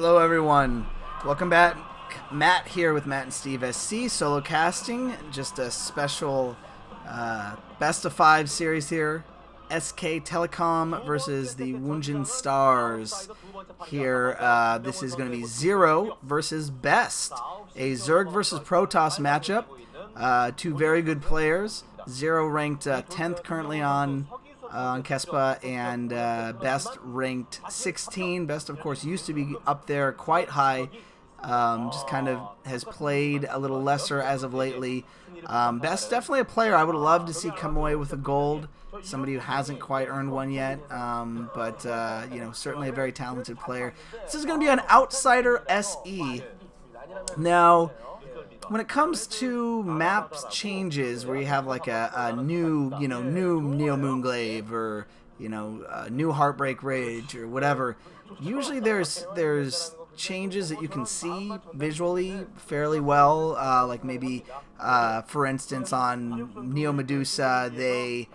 Hello everyone, welcome back. Matt here with Matt and Steve SC, solo casting, just a special best of 5 series here. SK Telecom versus the Woongjin Stars. Here, this is going to be ZerO versus BeSt, a Zerg versus Protoss matchup. Two very good players. ZerO ranked 10th currently on Kespa, and BeSt ranked 16. BeSt, of course, used to be up there quite high. Just kind of has played a little lesser as of lately. BeSt definitely a player I would love to see come away with a gold. Somebody who hasn't quite earned one yet, but you know, certainly a very talented player. This is going to be an outsider SE. Now, when it comes to maps changes, where you have like a new, new Neo Moonglaive or new Heartbreak Rage or whatever, usually there's changes that you can see visually fairly well, like maybe for instance on Neo Medusa they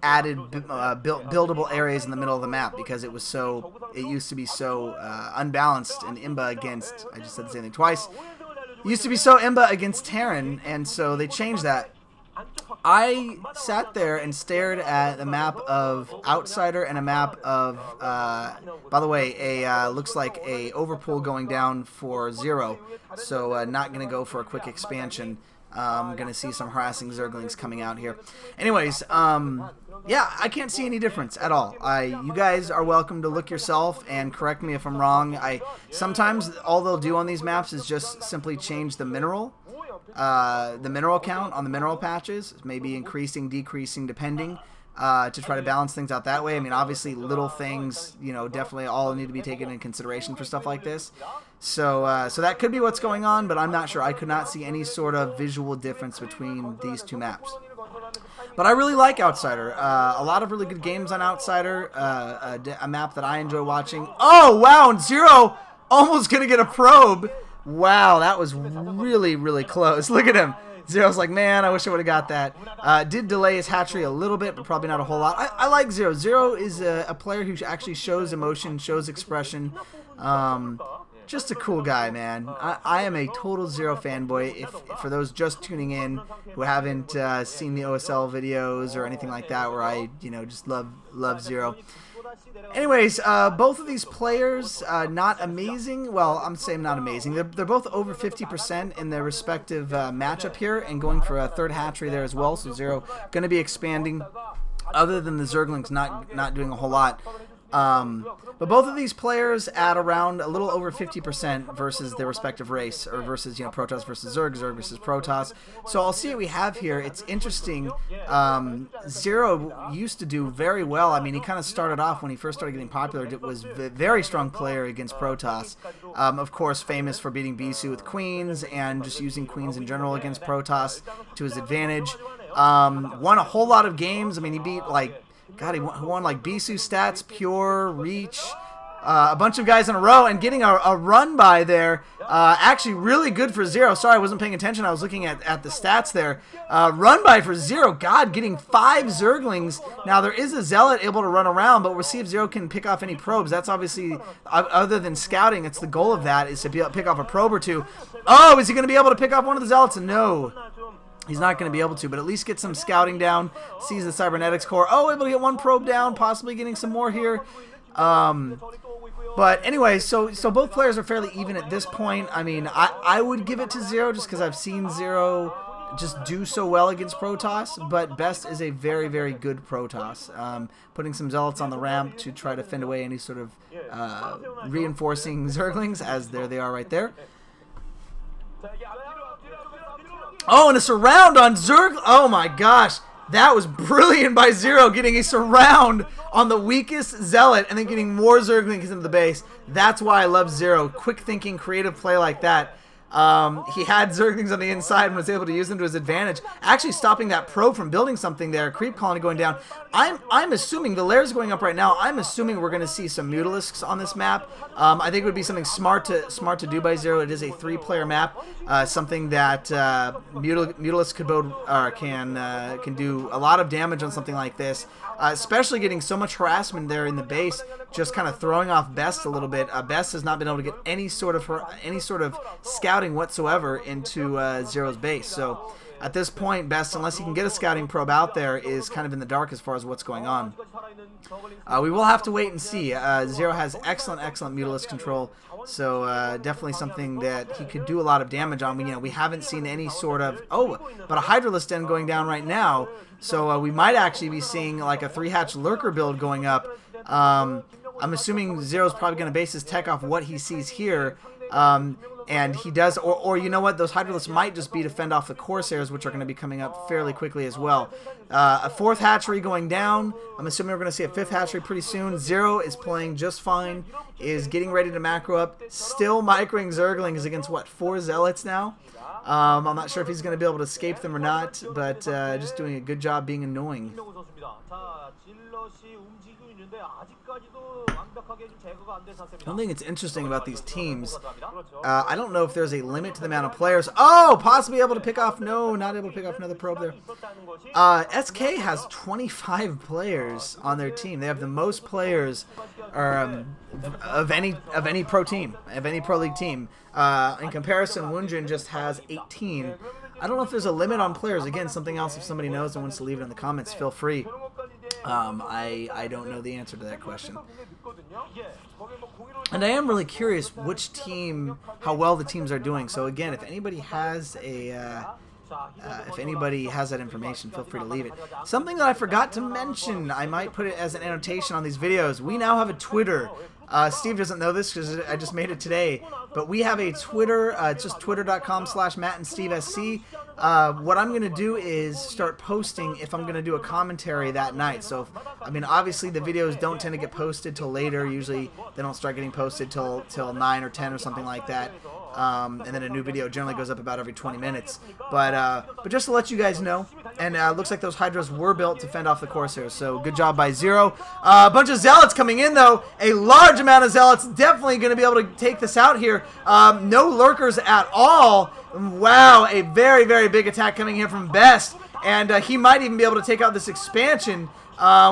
added buildable areas in the middle of the map because it used to be so unbalanced and imba against, I just said the same thing twice, it used to be so imba against Terran, and so they changed that. I sat there and stared at a map of Outsider and a map of, by the way, looks like a overpull going down for ZerO, so not going to go for a quick expansion. I'm going to see some harassing Zerglings coming out here. Anyways, yeah, I can't see any difference at all. You guys are welcome to look yourself and correct me if I'm wrong. Sometimes all they'll do on these maps is just simply change the mineral count on the mineral patches, maybe increasing, decreasing, depending, to try to balance things out that way. I mean, obviously, little things, definitely all need to be taken into consideration for stuff like this. So, so that could be what's going on, but I'm not sure. I could not see any sort of visual difference between these two maps. But I really like Outsider. A lot of really good games on Outsider. A map that I enjoy watching. Oh, wow, and ZerO almost going to get a probe. Wow, that was really, really close. Look at him. ZerO's like, man, I wish I would have got that. Did delay his hatchery a little bit, but probably not a whole lot. I like ZerO. ZerO is a player who actually shows emotion, shows expression. Just a cool guy, man. I am a total ZerO fanboy. If for those just tuning in who haven't seen the OSL videos or anything like that, where I, just love ZerO. Anyways, both of these players, not amazing. Well, I'm saying not amazing. They're both over 50% in their respective matchup here, and going for a third hatchery there as well. So ZerO going to be expanding. Other than the Zerglings not doing a whole lot. But both of these players at around a little over 50% versus their respective race, or versus, Protoss versus Zerg, Zerg versus Protoss. So I'll see what we have here. It's interesting. ZerO used to do very well. I mean, he kind of started off when he first started getting popular. It was a very strong player against Protoss. Of course, famous for beating BeSt with Queens and just using Queens in general against Protoss to his advantage. Won a whole lot of games. I mean, he beat God, he won like BeSt stats, Pure, Reach, a bunch of guys in a row, and getting a run by there. Actually, really good for ZerO. Sorry, I wasn't paying attention. I was looking at the stats there. Run by for ZerO. God, getting 5 Zerglings. Now, there is a Zealot able to run around, but we'll see if ZerO can pick off any probes. That's obviously, other than scouting, it's the goal of that, is to be able to pick off a probe or two. Oh, is he going to be able to pick off one of the Zealots? No. He's not going to be able to, but at least get some scouting down. Sees the cybernetics core. Oh, able to get one probe down, possibly getting some more here. But anyway, so both players are fairly even at this point. I mean, I would give it to ZerO just because I've seen ZerO just do so well against Protoss, but BeSt is a very, very good Protoss. Putting some Zealots on the ramp to try to fend away any sort of reinforcing Zerglings, as there they are right there. Oh, and a surround on Zerg. Oh my gosh. That was brilliant by ZerO, getting a surround on the weakest Zealot and then getting more Zerglings into the base. That's why I love ZerO. Quick thinking, creative play like that. He had Zerglings on the inside and was able to use them to his advantage, actually stopping that probe from building something there. Creep colony going down. I'm assuming the lairs going up right now. I'm assuming we're going to see some Mutalisks on this map. I think it would be something smart to do by ZerO. It is a 3-player map, something that Mutalisk can do a lot of damage on something like this. especially getting so much harassment there in the base, just kind of throwing off BeSt a little bit. BeSt has not been able to get any sort of scouting whatsoever into ZerO's base. So at this point, BeSt, unless he can get a scouting probe out there, is kind of in the dark as far as what's going on. We will have to wait and see. ZerO has excellent Mutalisk control, so definitely something that he could do a lot of damage on. We haven't seen any sort of... Oh, but a Hydralisk Den going down right now, so we might actually be seeing like a 3-hatch Lurker build going up. I'm assuming ZerO's probably going to base his tech off what he sees here. And he does, or you know what, those Hydralisks might just be to fend off the Corsairs, which are going to be coming up fairly quickly as well. A 4th hatchery going down. I'm assuming we're going to see a 5th hatchery pretty soon. ZerO is playing just fine, is getting ready to macro up. Still microing Zerglings against, what, 4 Zealots now? I'm not sure if he's going to be able to escape them or not, but just doing a good job being annoying. One thing that's interesting about these teams, I don't know if there's a limit to the amount of players. Oh, possibly able to pick off. No, not able to pick off another probe there. SK has 25 players on their team. They have the most players of any pro team, of any Pro League team. In comparison, Woongjin just has 18. I don't know if there's a limit on players. Again, something else, if somebody knows and wants to leave it in the comments, feel free. I don't know the answer to that question. And I am really curious which team, how well the teams are doing. So again, if anybody has that information, feel free to leave it. Something that I forgot to mention, I might put it as an annotation on these videos. We now have a Twitter. Steve doesn't know this because I just made it today, but we have a Twitter. It's just twitter.com/MattandSteveSC. What I'm going to do is start posting if I'm going to do a commentary that night. So, I mean, obviously the videos don't tend to get posted till later. Usually they don't start getting posted till 9 or 10 or something like that. And then a new video generally goes up about every 20 minutes. But just to let you guys know, and looks like those Hydras were built to fend off the Corsairs. So good job by ZerO. A bunch of Zealots coming in, though. A large amount of Zealots. Definitely going to be able to take this out here. No Lurkers at all. Wow, a very, very big attack coming here from BeSt. And he might even be able to take out this expansion,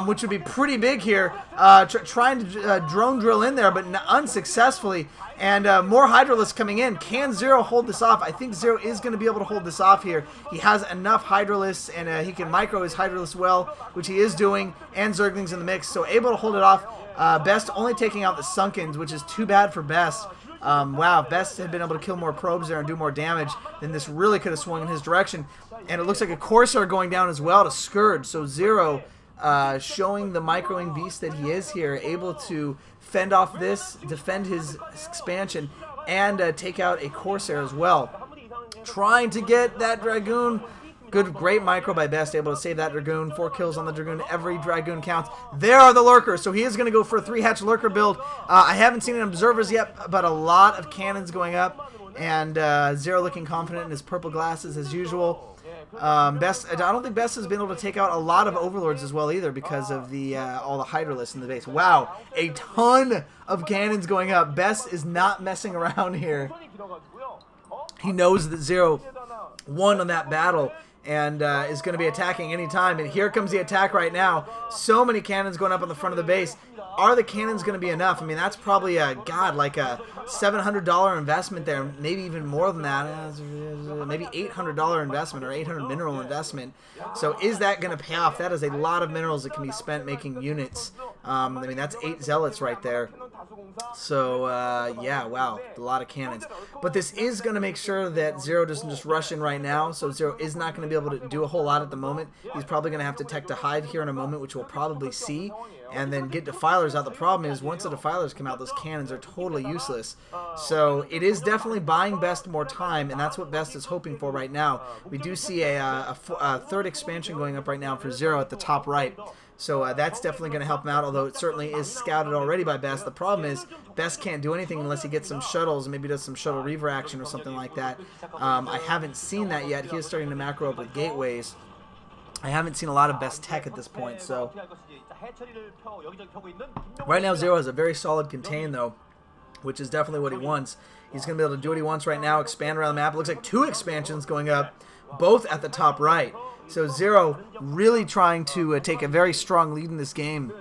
which would be pretty big here. Trying to drone drill in there, but unsuccessfully. And more Hydralisks coming in. Can ZerO hold this off? I think ZerO is going to be able to hold this off here. He has enough Hydralisks, and he can micro his Hydralisks well, which he is doing, and Zerglings in the mix, so able to hold it off. BeSt only taking out the Sunkens, which is too bad for BeSt. Wow, BeSt had been able to kill more probes there and do more damage, then this really could have swung in his direction. And it looks like a Corsair going down as well to Scourge, so ZerO showing the microing beast that he is here, able to fend off this, defend his expansion, and take out a Corsair as well. Trying to get that Dragoon. Great micro by BeSt, able to save that Dragoon. 4 kills on the Dragoon. Every Dragoon counts. There are the Lurkers, so he is going to go for a 3-hatch Lurker build. I haven't seen any observers yet, but a lot of cannons going up, and ZerO looking confident in his purple glasses as usual. BeSt, I don't think BeSt has been able to take out a lot of Overlords as well either because of the all the Hydralisks in the base. Wow, a ton of cannons going up. BeSt is not messing around here. He knows that ZerO won on that battle and is going to be attacking anytime. And here comes the attack right now. So many cannons going up on the front of the base. Are the cannons going to be enough? I mean, that's probably like a $700 investment there, maybe even more than that. Maybe $800 investment or 800 mineral investment. So is that going to pay off? That is a lot of minerals that can be spent making units. I mean, that's 8 Zealots right there. So, yeah, wow, a lot of cannons. But this is going to make sure that ZerO doesn't just rush in right now, so ZerO is not going to be able to do a whole lot at the moment. He's probably going to have to tech to hide here in a moment, which we'll probably see, and then get defilers out. The problem is, once the defilers come out, those cannons are totally useless. So it is definitely buying BeSt more time, and that's what BeSt is hoping for right now. We do see a 3rd expansion going up right now for ZerO at the top right. So that's definitely going to help him out, although it certainly is scouted already by BeSt. The problem is BeSt can't do anything unless he gets some shuttles and maybe does some shuttle reaver action or something like that. I haven't seen that yet. He is starting to macro up with gateways. I haven't seen a lot of BeSt tech at this point. So right now ZerO has a very solid contain, though, which is definitely what he wants. He's going to be able to do what he wants right now, expand around the map. It looks like 2 expansions going up, both at the top right. So ZerO really trying to take a very strong lead in this game.